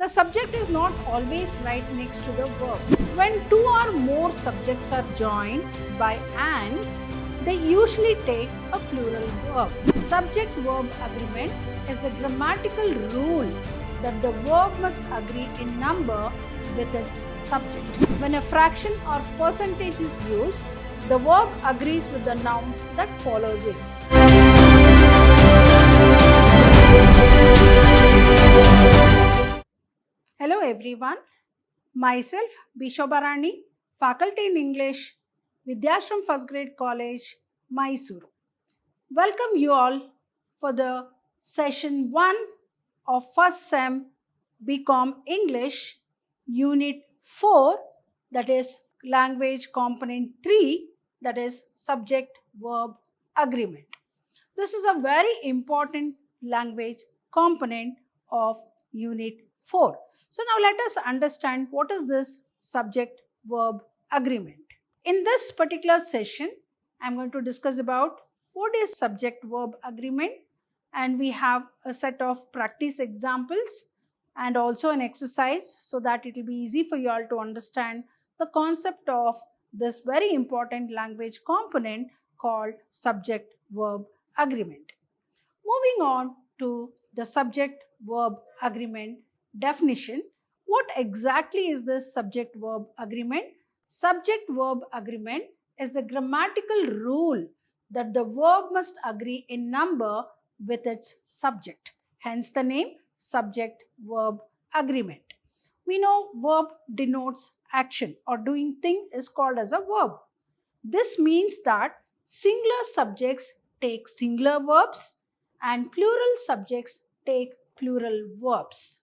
The subject is not always right next to the verb. When two or more subjects are joined by and, they usually take a plural verb. Subject-verb agreement is the grammatical rule that the verb must agree in number with its subject. When a fraction or percentage is used, the verb agrees with the noun that follows it. Hello everyone, myself Bishobarani, faculty in English, Vidhyaashram First Grade College, MYSURU. Welcome you all for the session 1 of first sem BCom English Unit 4, that is Language Component 3, that is Subject-Verb Agreement. This is a very important language component of Unit 4. So now let us understand what is this subject-verb agreement. In this particular session, I am going to discuss about what is subject-verb agreement, and we have a set of practice examples and also an exercise so that it will be easy for you all to understand the concept of this very important language component called subject-verb agreement. Moving on to the subject-verb agreement definition. What exactly is this subject-verb agreement? Subject-verb agreement is the grammatical rule that the verb must agree in number with its subject. Hence the name subject-verb agreement. We know verb denotes action or doing thing is called as a verb. This means that singular subjects take singular verbs and plural subjects take plural verbs.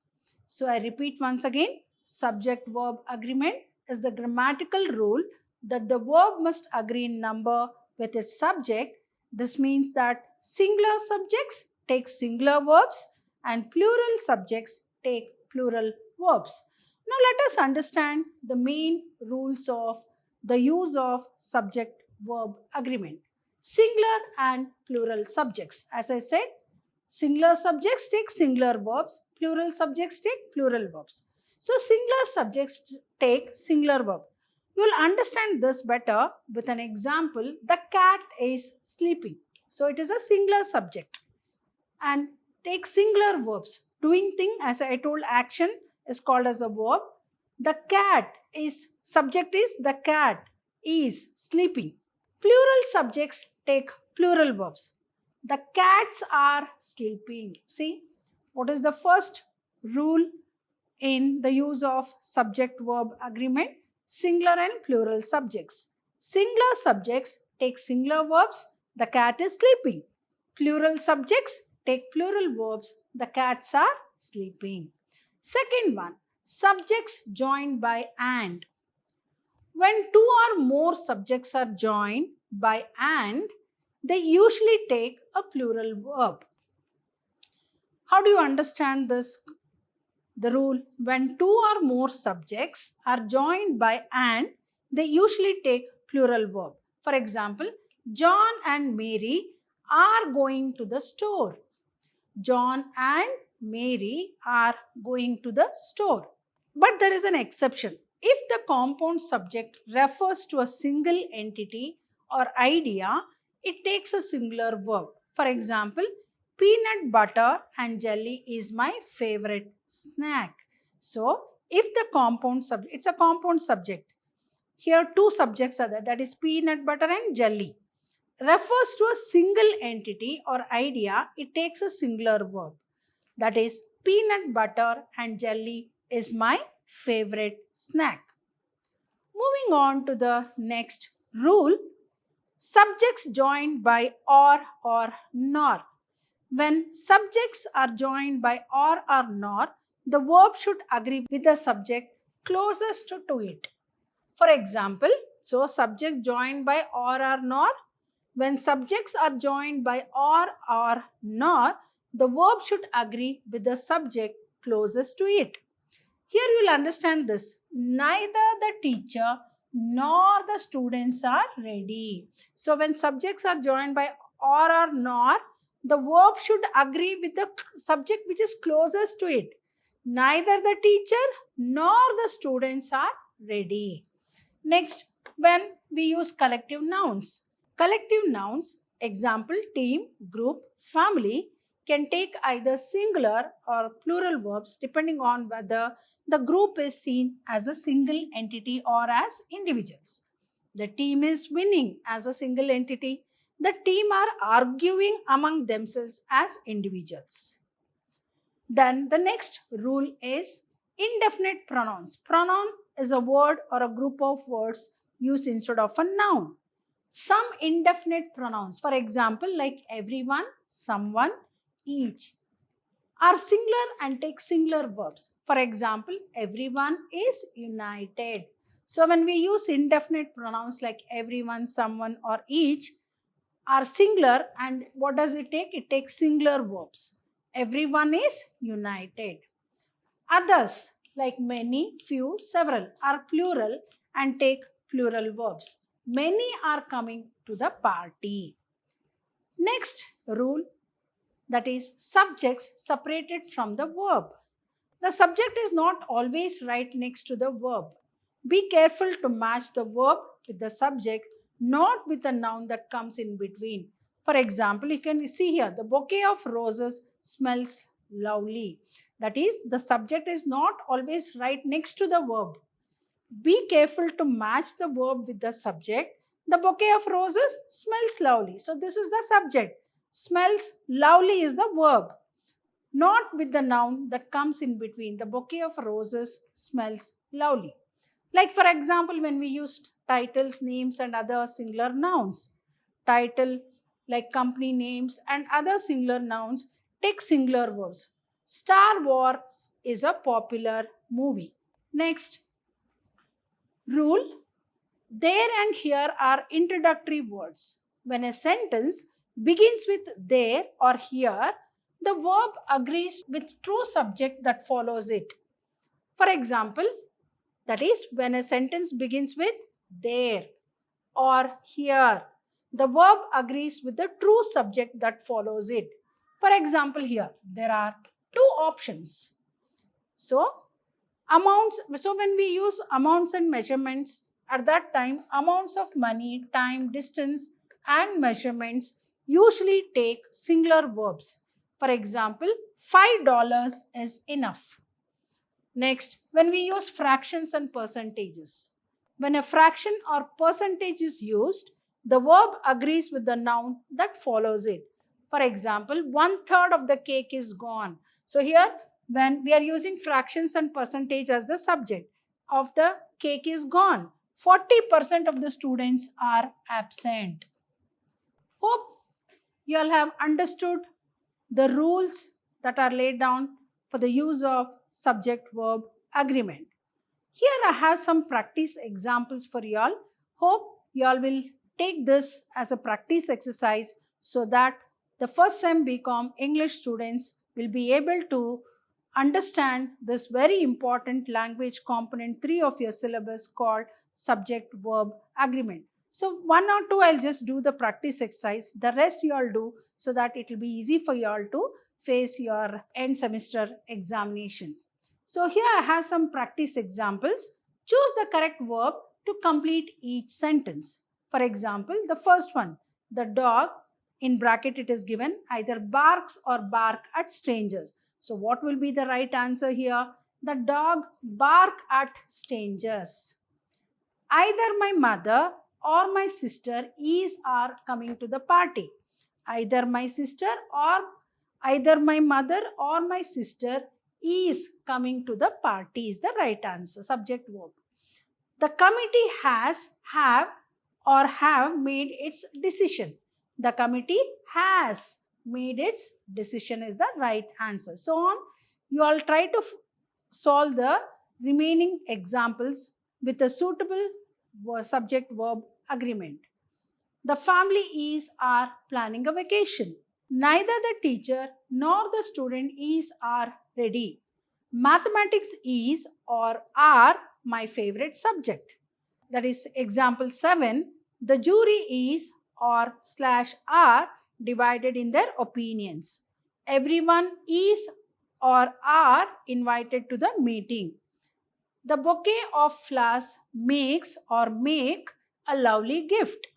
So I repeat once again, subject-verb agreement is the grammatical rule that the verb must agree in number with its subject. This means that singular subjects take singular verbs and plural subjects take plural verbs. Now let us understand the main rules of the use of subject-verb agreement. Singular and plural subjects. As I said, singular subjects take singular verbs, plural subjects take plural verbs. So singular subjects take singular verb. You will understand this better with an example. The cat is sleeping. So it is a singular subject and take singular verbs. Doing thing, as I told, action is called as a verb. The cat is, subject is the cat is sleeping. Plural subjects take plural verbs. The cats are sleeping. See, what is the first rule in the use of subject-verb agreement? Singular and plural subjects. Singular subjects take singular verbs. The cat is sleeping. Plural subjects take plural verbs. The cats are sleeping. Second one, subjects joined by and. When two or more subjects are joined by and, they usually take a plural verb. How do you understand this? The rule, when two or more subjects are joined by and, they usually take plural verb. For example, John and Mary are going to the store. John and Mary are going to the store. But there is an exception. If the compound subject refers to a single entity or idea, it takes a singular verb. For example, peanut butter and jelly is my favorite snack. So, if the compound subject, it's a compound subject. Here two subjects are there, that is peanut butter and jelly. Refers to a single entity or idea, it takes a singular verb. That is, peanut butter and jelly is my favorite snack. Moving on to the next rule, subjects joined by or nor. When subjects are joined by or nor, the verb should agree with the subject closest to it. For example, so subject joined by or nor. When subjects are joined by or nor, the verb should agree with the subject closest to it. Here you will understand this. Neither the teacher nor the students are ready. So when subjects are joined by or nor, the verb should agree with the subject which is closest to it. Neither the teacher nor the students are ready. Next, when we use collective nouns. Collective nouns, example team, group, family, can take either singular or plural verbs depending on whether the group is seen as a single entity or as individuals. The team is winning as a single entity. The team are arguing among themselves as individuals. Then the next rule is indefinite pronouns. Pronoun is a word or a group of words used instead of a noun. Some indefinite pronouns, for example, like everyone, someone, each, are singular and take singular verbs. For example, everyone is united. So when we use indefinite pronouns like everyone, someone, or each, are singular, and what does it take? It takes singular verbs. Everyone is united. Others like many, few, several are plural and take plural verbs. Many are coming to the party. Next rule, that is subjects separated from the verb. The subject is not always right next to the verb. Be careful to match the verb with the subject, not with the noun that comes in between. For example, you can see here, the bouquet of roses smells lovely. That is, the subject is not always right next to the verb. Be careful to match the verb with the subject. The bouquet of roses smells lovely. So this is the subject. Smells lovely is the verb, not with the noun that comes in between. The bouquet of roses smells lovely. Like for example, when we use titles, names and other singular nouns. Titles like company names and other singular nouns take singular verbs. Star Wars is a popular movie. Next rule, there and here are introductory words. When a sentence begins with there or here, the verb agrees with true subject that follows it. For example, that is, when a sentence begins with there or here, the verb agrees with the true subject that follows it. For example, here there are two options. So when we use amounts and measurements, at that time, amounts of money, time, distance, and measurements usually take singular verbs. For example, $5 is enough. Next, when we use fractions and percentages. When a fraction or percentage is used, the verb agrees with the noun that follows it. For example, 1/3 of the cake is gone. So here, when we are using fractions and percentage as the subject of the cake is gone, 40% of the students are absent. Hope you all have understood the rules that are laid down for the use of subject-verb agreement. Here I have some practice examples for you all. Hope you all will take this as a practice exercise so that the first sem BCom English students will be able to understand this very important language component 3 of your syllabus called subject-verb agreement. So one or two I'll just do the practice exercise. The rest you all do so that it will be easy for you all to face your end semester examination. So here I have some practice examples. Choose the correct verb to complete each sentence. For example, the first one, the dog, in bracket it is given, either barks or bark at strangers. So what will be the right answer here? The dog bark at strangers. Either my mother or my sister is are coming to the party. Either my mother or my sister is coming to the party is the right answer, subject verb. The committee have made its decision. The committee has made its decision is the right answer. So on, you all try to solve the remaining examples with a suitable subject verb agreement. The family are planning a vacation. Neither the teacher nor the student are ready. Mathematics is or are my favorite subject. That is example 7. The jury is or / are divided in their opinions. Everyone is or are invited to the meeting. The bouquet of flowers makes or make a lovely gift.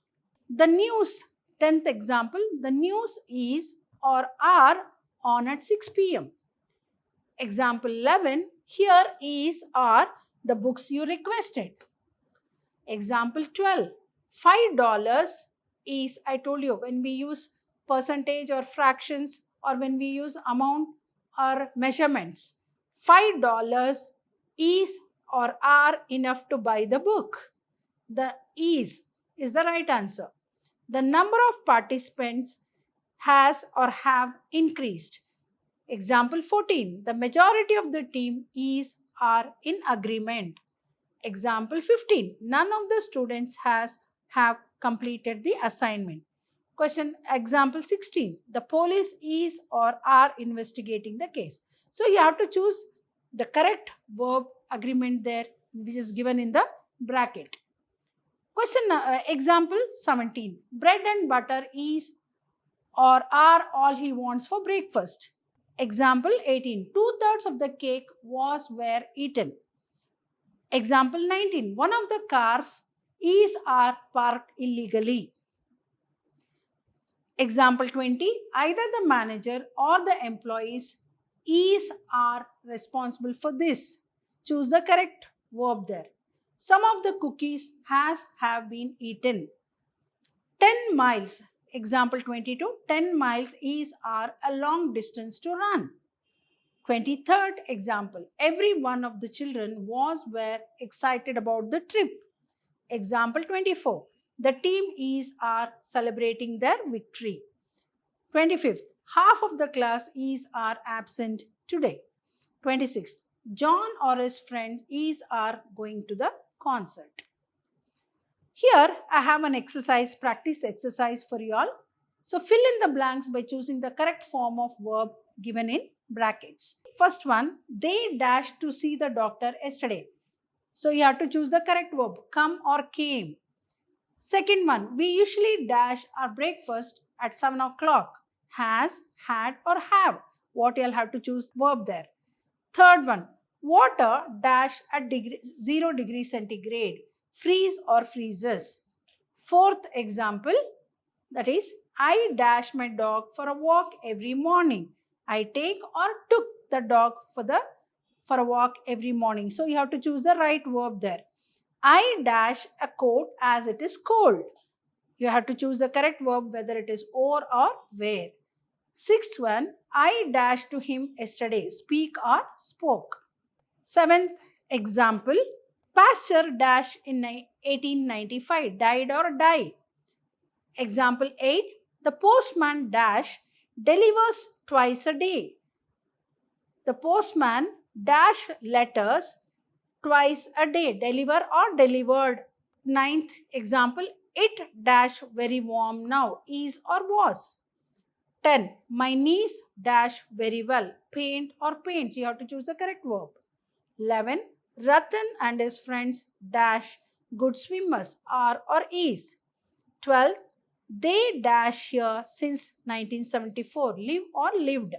The news, 10th example, the news is or are on at 6 p.m. Example 11, here is are the books you requested. Example 12, $5 is, I told you, when we use percentage or fractions or when we use amount or measurements, $5 is or are enough to buy the book. The is the right answer. The number of participants has or have increased. Example 14, the majority of the team is are in agreement. Example 15, none of the students have completed the assignment. Question example 16, the police is or are investigating the case. So you have to choose the correct verb agreement there, which is given in the bracket. Question example 17, bread and butter is or are all he wants for breakfast. Example 18, 2/3 of the cake were eaten. Example 19, one of the cars is or parked illegally. Example 20, either the manager or the employees is or responsible for this. Choose the correct verb there. Some of the cookies have been eaten. 10 miles. Example 22, 10 miles is or a long distance to run. 23rd example, every one of the children were excited about the trip. Example 24, the team is are celebrating their victory. 25th, half of the class is are absent today. 26th, John or his friends is are going to the concert. Here I have an exercise, practice exercise for you all. So fill in the blanks by choosing the correct form of verb given in brackets. First one, they dashed to see the doctor yesterday. So you have to choose the correct verb, come or came. Second one, we usually dash our breakfast at 7 o'clock. Has, had or have. What you'll have to choose verb there. Third one, water dash at 0 degrees centigrade. Freeze or freezes. Fourth example, that is, I dash my dog for a walk every morning. I take or took the dog for a walk every morning. So you have to choose the right verb there. I dash a coat as it is cold. You have to choose the correct verb, whether it is or where. Sixth one, I dashed to him yesterday. Speak or spoke. Seventh example, Pasteur dash in 1895. Died or die. Example 8, the postman dash delivers twice a day. The postman dash letters twice a day. Deliver or delivered. Ninth example, it dash very warm now. Is or was. 10, my niece dash very well. Paint or paints. You have to choose the correct verb. 11, Ratan and his friends dash good swimmers. Are or is. 12, they dash here since 1974. Live or lived.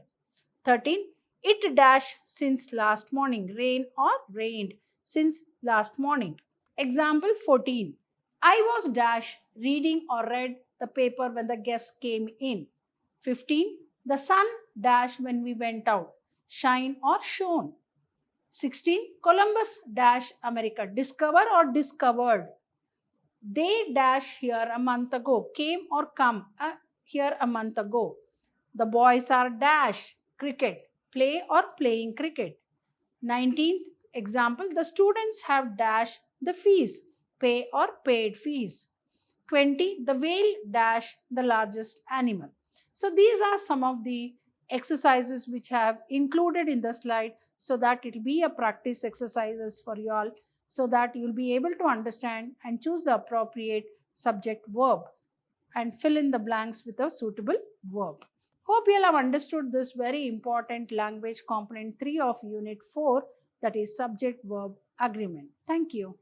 13, it dash since last morning. Rain or rained since last morning. Example 14, I was dash reading or read the paper when the guests came in. 15, the sun dash when we went out. Shine or shone. 16, Columbus dash America. Discover or discovered. They dash here a month ago. Came or come here a month ago. The boys are dash cricket. Play or playing cricket. 19th example, the students have dash the fees. Pay or paid fees. 20, the whale dash the largest animal. So these are some of the exercises which have included in the slide, so that it will be a practice exercises for you all, so that you will be able to understand and choose the appropriate subject verb and fill in the blanks with a suitable verb. Hope you all have understood this very important language component 3 of unit 4, that is subject verb agreement. Thank you.